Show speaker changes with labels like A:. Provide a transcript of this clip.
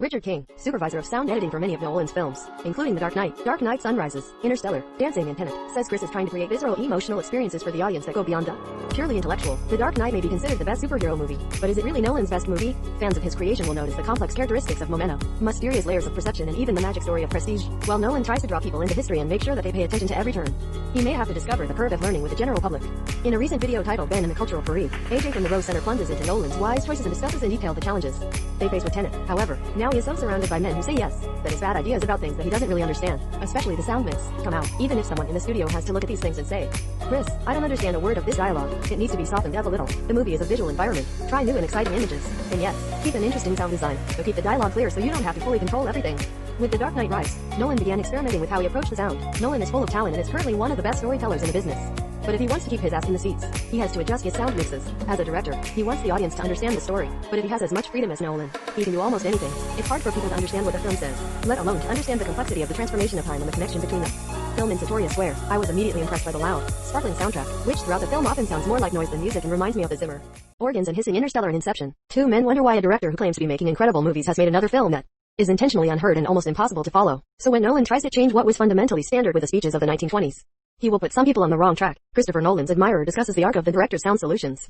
A: Richard King, supervisor of sound editing for many of Nolan's films, including The Dark Knight, Dark Knight Sunrises, Interstellar, Dancing and Tenet, says Chris is trying to create visceral emotional experiences for the audience that go beyond the purely intellectual. The Dark Knight may be considered the best superhero movie, but is it really Nolan's best movie? Fans of his creation will notice the complex characteristics of momentum, mysterious layers of perception and even the magic story of prestige, while Nolan tries to draw people into history and make sure that they pay attention to every turn. He may have to discover the curve of learning with the general public. In a recent video titled Ben and the Cultural Parade, AJ from the Rose Center plunges into Nolan's wise choices and discusses in detail the challenges they face with Tenet. However, now he is so surrounded by men who say yes, that his bad ideas about things that he doesn't really understand, especially the sound myths, come out, even if someone in the studio has to look at these things and say, Chris, I don't understand a word of this dialogue, it needs to be softened up a little. The movie is a visual environment, try new and exciting images, and yes, keep an interesting sound design, but keep the dialogue clear so you don't have to fully control everything. With The Dark Knight Rise, Nolan began experimenting with how he approached the sound. Nolan is full of talent and is currently one of the best storytellers in the business. But if he wants to keep his ass in the seats, he has to adjust his sound mixes. As a director, he wants the audience to understand the story, but if he has as much freedom as Nolan, he can do almost anything. It's hard for people to understand what the film says, let alone to understand the complexity of the transformation of time and the connection between them. Film in Satoriya Square, I was immediately impressed by the loud, sparkling soundtrack, which throughout the film often sounds more like noise than music and reminds me of the Zimmer organs and hissing Interstellar and Inception. Two men wonder why a director who claims to be making incredible movies has made another film that is intentionally unheard and almost impossible to follow. So when Nolan tries to change what was fundamentally standard with the speeches of the 1920s, he will put some people on the wrong track. Christopher Nolan's admirer discusses the arc of the director's sound solutions.